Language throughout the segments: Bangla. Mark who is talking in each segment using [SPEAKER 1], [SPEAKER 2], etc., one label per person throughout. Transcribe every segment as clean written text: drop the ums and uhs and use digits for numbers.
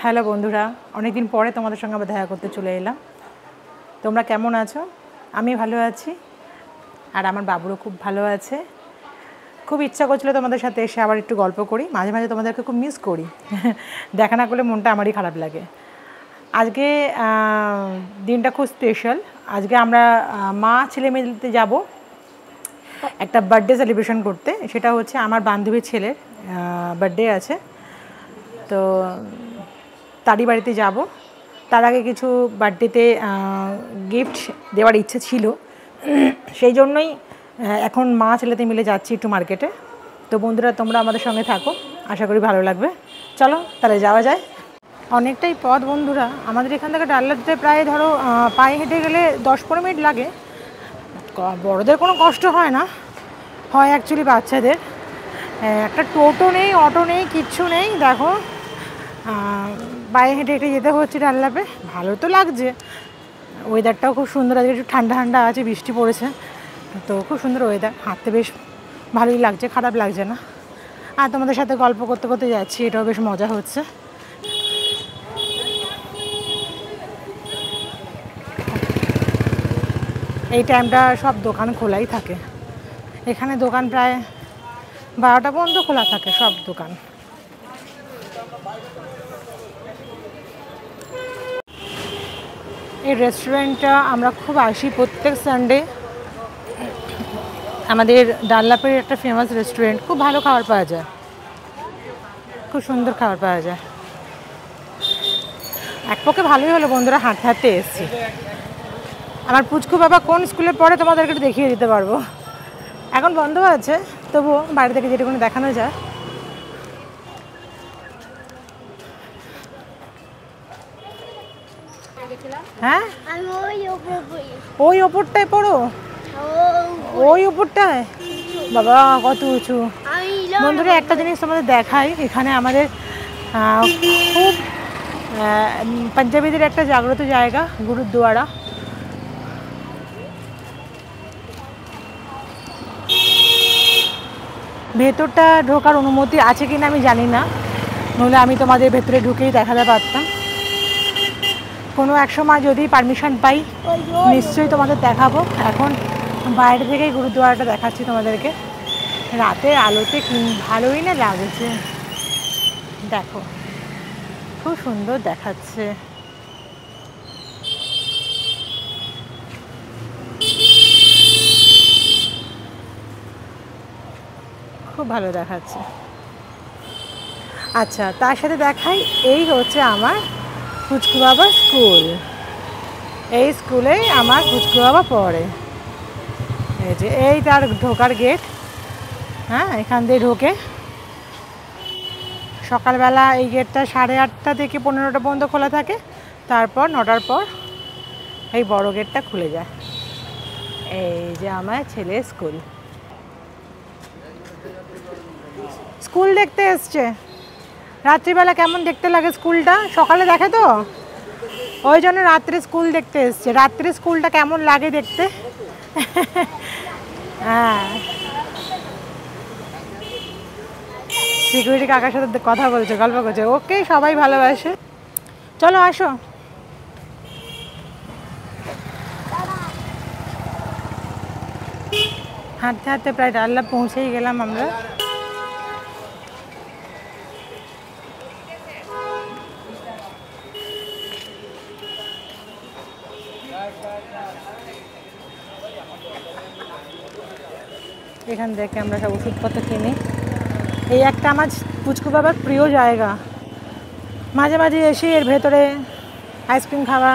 [SPEAKER 1] হ্যালো বন্ধুরা, অনেক দিন পরে তোমাদের সঙ্গে আবার দেখা করতে চলে এলাম। তোমরা কেমন আছো? আমি ভালো আছি, আর আমার বাবুরও খুব ভালো আছে। খুব ইচ্ছা করছিল তোমাদের সাথে এসে আবার একটু গল্প করি। মাঝে মাঝে তোমাদেরকে খুব মিস করি, দেখা না করলে মনটা আমারই খারাপ লাগে। আজকে দিনটা খুব স্পেশাল। আজকে আমরা মা ছেলে মিলতে যাব একটা বার্থডে সেলিব্রেশন করতে। সেটা হচ্ছে আমার বান্ধবীর ছেলের বার্থডে আছে, তো তারই বাড়িতে যাব। তার আগে কিছু বার্থডেতে গিফট দেওয়ার ইচ্ছে ছিল, সেই জন্যই এখন মা ছেলেতে মিলে যাচ্ছি একটু মার্কেটে। তো বন্ধুরা, তোমরা আমাদের সঙ্গে থাকো, আশা করি ভালো লাগবে। চলো তাহলে যাওয়া যায়। অনেকটাই পথ বন্ধুরা, আমাদের এখান থেকে ডাল্লাতে প্রায় ধরো পায়ে হেঁটে গেলে 10-15 মিনিট লাগে। বড়দের কোনো কষ্ট হয় না, হয় অ্যাকচুয়ালি বাচ্চাদের। একটা টোটো নেই, অটো নেই, কিচ্ছু নেই। দেখো পায়ে হেঁটে হেঁটে যেতে হচ্ছে ডাল্লাপে। ভালো তো লাগছে, ওয়েদারটাও খুব সুন্দর। আজকে একটু ঠান্ডা ঠান্ডা আছে, বৃষ্টি পড়েছে, তো খুব সুন্দর ওয়েদার। হাঁটতে বেশ ভালোই লাগছে, খারাপ লাগছে না। আর তোমাদের সাথে গল্প করতে করতে যাচ্ছি, এটাও বেশ মজা হচ্ছে। এই টাইমটা সব দোকান খোলাই থাকে এখানে। দোকান প্রায় 12টা পর্যন্ত খোলা থাকে, সব দোকান। এই রেস্টুরেন্টটা আমরা খুব আসি প্রত্যেক সানডে। আমাদের ডাল্লাপের একটা ফেমাস রেস্টুরেন্ট, খুব ভালো খাবার পাওয়া যায়, খুব সুন্দর খাবার পাওয়া যায়। এক পক্ষে ভালোই হলো বন্ধুরা, হাঁটতে হাঁটতে এসেছি। আমার পুচকু বাবা কোন স্কুলে পড়ে তোমাদেরকে একটু দেখিয়ে দিতে পারবো। এখন বন্ধ আছে, তবুও বাড়ি থেকে যেটুকুনি দেখানো যায়। হ্যাঁ, ওই ওপরটায় পড়ো, ওই উপরটায়। বাবা কত উঁচু। বন্ধুরা, একটা জিনিস তোমাদের দেখাই। এখানে আমাদের খুব পাঞ্জাবিদের একটা জাগ্রত জায়গা, গুরুদ্বারা। ভেতরটা ঢোকার অনুমতি আছে কিনা আমি জানি না, নইলে আমি তোমাদের ভেতরে ঢুকেই দেখাতে পারতাম। কোনো এক সময় যদি পারমিশন পাই নিশ্চয়ই তোমাদের দেখাবো। এখন বাইরে থেকেই গুরুদ্বারাটা দেখাচ্ছি তোমাদেরকে। রাতের আলোতে কি ভালোই না লাগছে, দেখো খুব সুন্দর দেখাচ্ছে। খুব ভালো দেখাচ্ছে। আচ্ছা, তার সাথে দেখাই, এই হচ্ছে আমার পুচকু বাবার স্কুল। এই স্কুলেই আমার পুচকু বাবা পড়ে। এই যে এই তার ঢোকার গেট। হ্যাঁ, এখান দিয়ে ঢোকে। সকালবেলা এই গেটটা 8:30 থেকে 15টা পর্যন্ত খোলা থাকে, তারপর 9টার পর এই বড় গেটটা খুলে যায়। এই যে আমার ছেলে স্কুল। স্কুল দেখতে এসছে। রাত্রিবেলা কেমন দেখতে লাগে স্কুলটা, সকালে দেখে তো, ওই জন্য রাত্রে স্কুল দেখতে এসছে। রাত্রে স্কুলটা কেমন লাগে দেখতে। হ্যাঁ, সিকিউরিটি কাকার সাথে কথা বলছে, গল্প করছে। ওকে, সবাই ভালোবাসে। চলো আসো। হাঁটতে হাঁটতে প্রায় ডাল্লা পৌঁছেই গেলাম আমরা। এখান থেকে আমরা সব ওষুধপত্র কিনি। এই একটা আমার পুচকু বাবার প্রিয় জায়গা। মাঝে মাঝে এসে এর ভেতরে আইসক্রিম খাওয়া,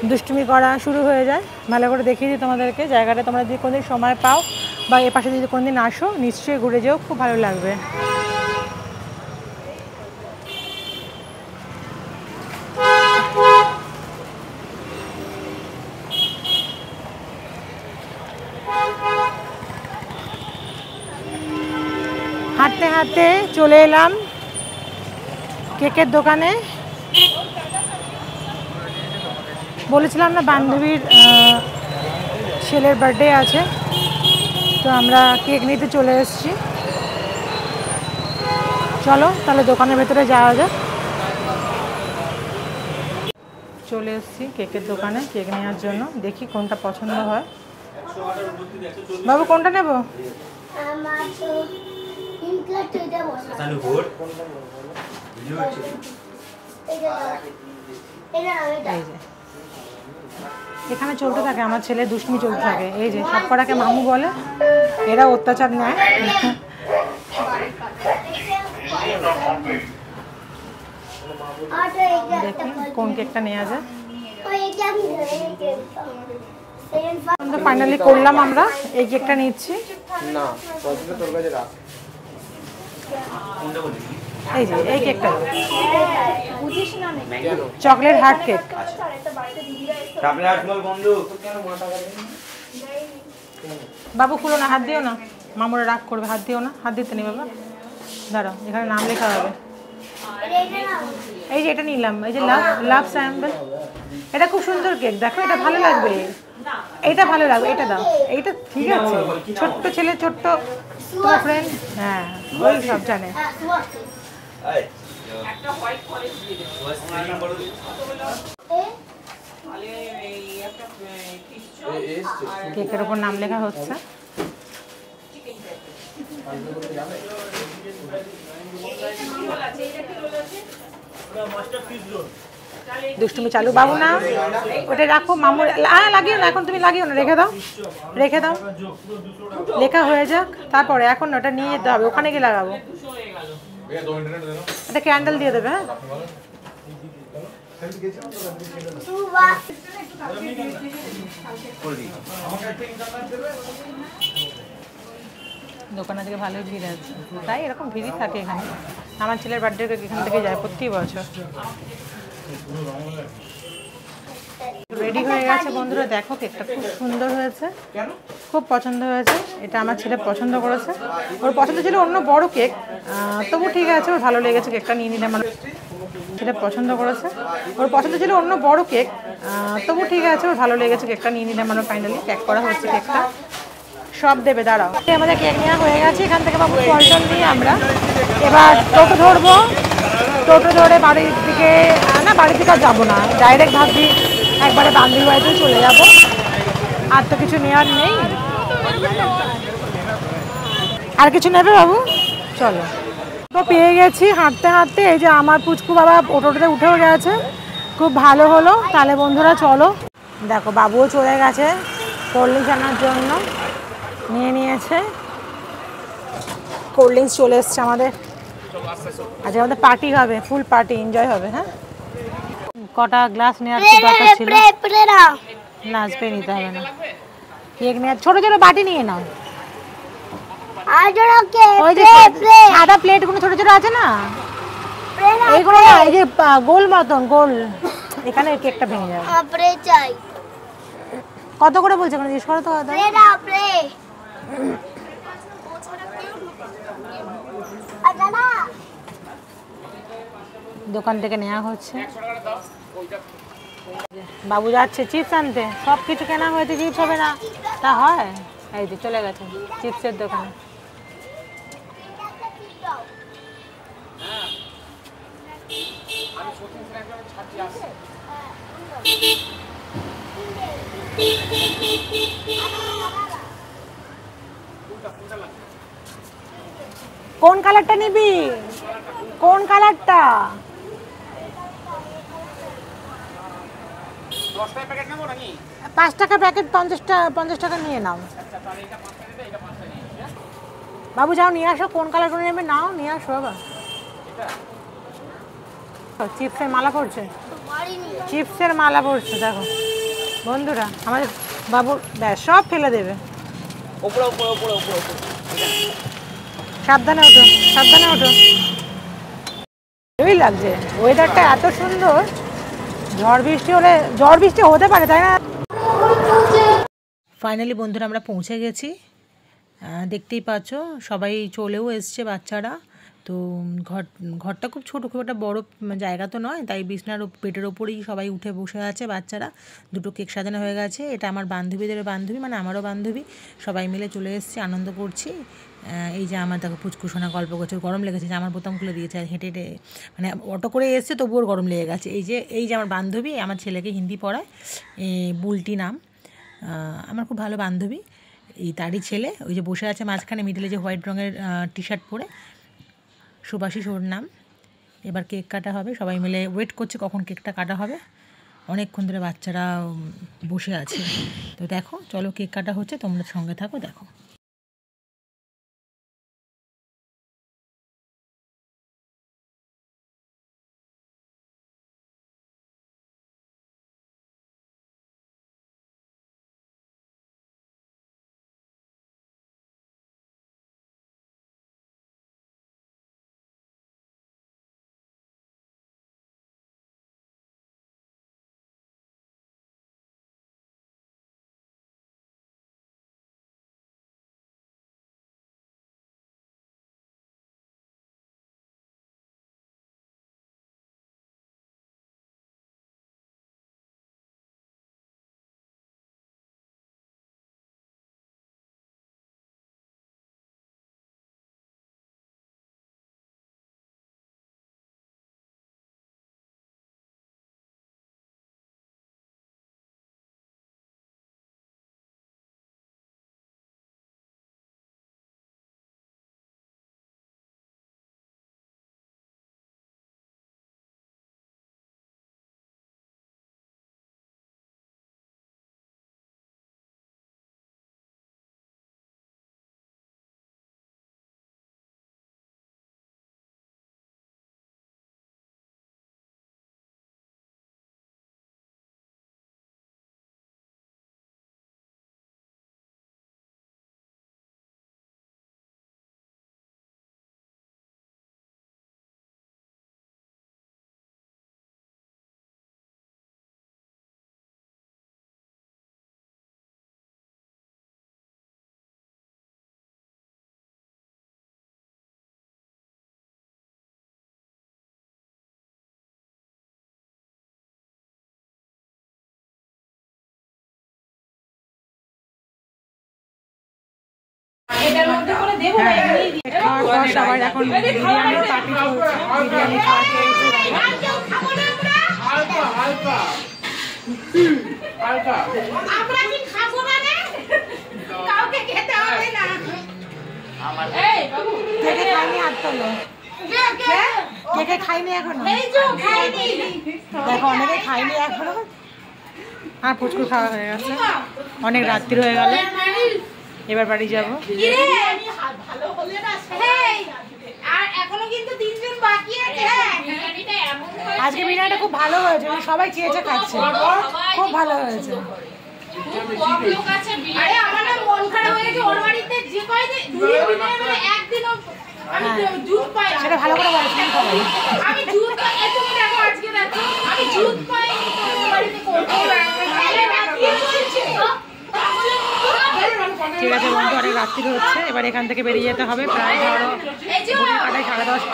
[SPEAKER 1] দুষ্টুমি করা শুরু হয়ে যায়। ভালো করে দেখিয়ে দিই তোমাদেরকে জায়গাটা। তোমরা যদি কোনোদিন সময় পাও বা এ পাশে যদি কোনোদিন আসো, নিশ্চয়ই ঘুরে যেও, খুব ভালো লাগবে। হাঁটতে হাঁটতে চলে এলাম কেকের দোকানে। বলেছিলাম না বান্ধবীর ছেলের বার্থডে আছে, তো আমরা কেক নিতে চলে এসেছি। চলো তাহলে দোকানের ভেতরে যাওয়া যাক। চলে এসেছি কেকের দোকানে কেক নেওয়ার জন্য, দেখি কোনটা পছন্দ হয়। বাবু কোনটা নেব? এই যে এখানে চলতে থাকে, আমার ছেলে দুষ্টুমি চলতে থাকে। এই যে সব কটাকে মামু বলে, এরা অত্যাচার নেয়। দেখি কোন কেকটা নেওয়া যায়। ফাইনালি করলাম, আমরা এই কেকটা নিচ্ছি। এই যে এই কেকটা চকলেট হার্ট কেক। বাবু খুলো না, হাত দিও না, মামুরা রাগ করবে। হাত দিও না, হাত দিতে নেই বাবা, দাঁড়াও, এখানে নাম লেখা হবে। এই যে এটা নিলাম, এই যে লাভ লাভ স্যাম্পল, এটা খুব সুন্দর কেক, দেখো এটা ভালো লাগবে, এইটা ভালো লাগবে, এটা দাও, এইটা ঠিক আছে। ছোট্ট ছেলে, ছোট্ট তোমার ফ্রেন্ড, হ্যাঁ ওই সব জানে। কেকের উপর নাম লেখা হচ্ছে। দুষ্টুমি চালু। বাবু না ওটা রাখো, মামুর লাগিও না এখন, তুমি লাগিও না, রেখে দাও, রেখে দাও, লেখা হয়ে যাক তারপরে। এখন ওটা নিয়ে যেতে হবে, ওখানে গিয়ে লাগাবো। এটা ক্যান্ডেল দিয়ে দেবে। হ্যাঁ দোকানে থেকে ভালোই ভিড় আছে, তাই এরকম ভিড়ই থাকে এখানে। আমার ছেলের বার্থডে এখান থেকে যায় প্রতি বছর। রেডি হয়ে গেছে বন্ধুরা, দেখো কেকটা খুব সুন্দর হয়েছে, খুব পছন্দ হয়েছে। এটা আমার ছেলে পছন্দ করেছে, ওর পছন্দ ছিল অন্য বড় কেক, তবু ঠিক আছে, ওর ভালো লেগেছে কেকটা, নিয়ে নিলাম। আমার ছেলে পছন্দ করেছে, ওর পছন্দ ছিল অন্য বড় কেক, তবু ঠিক আছে, ওর ভালো লেগেছে কেকটা, নিয়ে নিলাম। আমরা ফাইনালি প্যাক করা হচ্ছে কেকটা, সব দেবে, দাঁড়াও। আমাদের কেক নেওয়া হয়ে গেছে, এখান থেকে বাবু ফল টল নিয়ে আমরা এবার টোটো ধরবো। টোটো ধরে বাড়ির দিকে, না বাড়ির দিকে আর যাবো না, ডাইরেক্ট ভাবছি একবারে বান্ধবী বাড়িতেও চলে যাব, আর তো কিছু নেওয়ার নেই। আর কিছু নেবে বাবু? চলো, তো পেয়ে গেছি হাঁটতে হাঁটতে। এই যে আমার পুচকু বাবা টোটোতে উঠেও গেছে, খুব ভালো হলো। তাহলে বন্ধুরা চলো, দেখো বাবুও চলে গেছে কোল্ড ড্রিঙ্কস আনার জন্য, নিয়ে নিয়েছে কোল্ড ড্রিঙ্কস, চলে এসছে আমাদের। আজকে আমাদের পার্টি হবে, ফুল পার্টি, এনজয় হবে। হ্যাঁ কটা গ্লাস নেওয়ার দরকার ছিল না, স্প্রে নিতে হবে না। কেক নেওয়ার ছোট ছোট বাটি নিয়ে নাও, ওই যে সাদা প্লেটগুলো ছোট ছোট আছে না, এইগুলো না, এই যে গোল মতন গোল, এখানে কেকটা ভেঙে যাবে। কত করে বলছে কোনো জিজ্ঞেস করো তো। দোকান থেকে নেওয়া হচ্ছে, বাবু যাচ্ছে চিপস আনতে। সব কিছু কেনা হয়েছে, চিপস হবে না তা হয়? এই যে চলে গেছে চিপসের দোকানে। কোন কালারটা নিবি? কোন কালারটা? 5 টাকা প্যাকেট, 50 টাকা নিয়ে নাও। বাবু যাও নিয়ে আসো, কোন কালার করে নেবে নাও, নিয়ে আসো বাবা। চিপসের মালা পড়ছে, চিপসের মালা পড়ছে, দেখো বন্ধুরা আমাদের বাবুর ব্যাস সব ফেলে দেবে। সাবধানে ওঠো, সাবধানে ওঠো। ভালোই লাগছে, ওয়েদারটা এত সুন্দর। ঝড় বৃষ্টি হলে, ঝড় বৃষ্টি হতে পারে তাই না। ফাইনালি বন্ধুরা আমরা পৌঁছে গেছি, দেখতেই পাচ্ছ সবাই চলেও এসছে, বাচ্চারা তো ঘরটা খুব ছোটো, খুব একটা বড় জায়গা তো নয়, তাই বিছনার পেটের ওপরেই সবাই উঠে বসে আছে বাচ্চারা। দুটো কেক সাজানো হয়ে গেছে, এটা আমার বান্ধবীদের বান্ধবী, মানে আমারও বান্ধবী, সবাই মিলে চলে এসেছি, আনন্দ করছি। এই যে আমার দেখো পুচকুসোনা গল্প করছে, গরম লেগেছে, যে আমার বোতাম খুলে দিয়েছে, আর হেঁটে হেঁটে মানে অটো করে এসছে তবুও গরম লেগে গেছে। এই যে আমার বান্ধবী, আমার ছেলেকে হিন্দি পড়ায়, বুলটি নাম, আমার খুব ভালো বান্ধবী। এই তারই ছেলে, ওই যে বসে আছে মাঝখানে মিডলে, যে হোয়াইট রঙের টি শার্ট পরে, সুভাষিস ওর নাম। এবার কেক কাটা হবে, সবাই মিলে ওয়েট করছে কখন কেকটা কাটা হবে, অনেকক্ষণ ধরে বাচ্চারা বসে আছে। তো দেখো, চলো কেক কাটা হচ্ছে, তোমরা সঙ্গে থাকো, দেখো। সবাই এখন বিরিয়ানি পার্টি চলছে, বিরিয়ানি খাওয়া চলছে। কেকে খাইনি, হাত তোলো। কেকে খাইনি এখনো, দেখো অনেকে খাইনি এখনো। আর পুচকু খাওয়া হয়ে গেছে, অনেক রাত্রি হয়ে গেল, এবার বাড়ি যাবো। আজকে বিরিয়ানিটা খুব ভালো হয়েছে, সবাই চেয়েছে খাচ্ছে, খুব ভালো হয়েছে। সেটা ভালো করে বলছি ঠিক আছে বন্ধু, অনেক রাত্রি হচ্ছে, এবার এখান থেকে বেরিয়ে যেতে হবে। প্রায় ধরো কাটায় 10:30,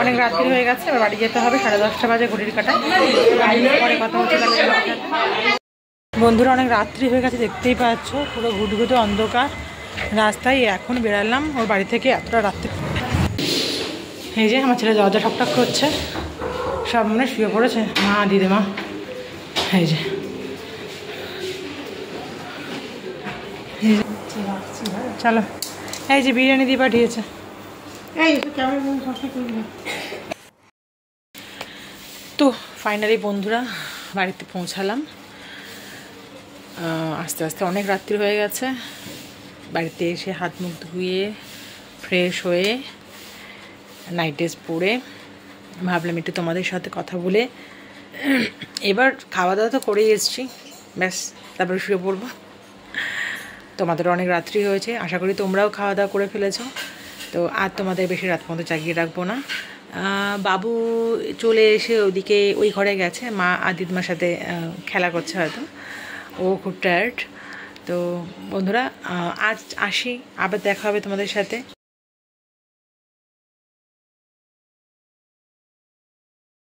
[SPEAKER 1] অনেক রাত্রি হয়ে গেছে, এবার বাড়ি যেতে হবে। 10:30 বাজে ঘড়ির কাটায়। পরে কথা হচ্ছে। বন্ধুরা, অনেক রাত্রি হয়ে গেছে, দেখতেই পাচ্ছ, পুরো ঘুটঘুটে অন্ধকার রাস্তায়। এখন বেরালাম ওর বাড়ি থেকে, এতটা রাত্রি। এই যে আমার ছেলে দরজা ঠকঠক করছে, সব মনে শুয়ে পড়েছে, মা দিদিমা। এই যে চলো, এই যে বিরিয়ানি দিয়ে পাঠিয়েছে। তো ফাইনালি বন্ধুরা বাড়িতে পৌঁছালাম। আস্তে আস্তে অনেক রাত্রি হয়ে গেছে। বাড়িতে এসে হাত মুখ ধুয়ে ফ্রেশ হয়ে নাইট ড্রেস পরে ভাবলাম একটু তোমাদের সাথে কথা বলে, এবার খাওয়া দাওয়া তো করেই এসছি, ব্যাস তারপরে শুয়ে পড়বো। তোমাদের অনেক রাত্রি হয়েছে, আশা করি তোমরাও খাওয়া দাওয়া করে ফেলেছো। তো আর তোমাদের বেশি রাত পর্যন্ত জাগিয়ে রাখবো না। বাবু চলে এসে ওদিকে ওই ঘরে গেছে, মা আর দিদিমার সাথে খেলা করছে হয়তো, ও খুব টায়ার্ড। তো বন্ধুরা আজ আসি, আবার দেখা হবে তোমাদের সাথে।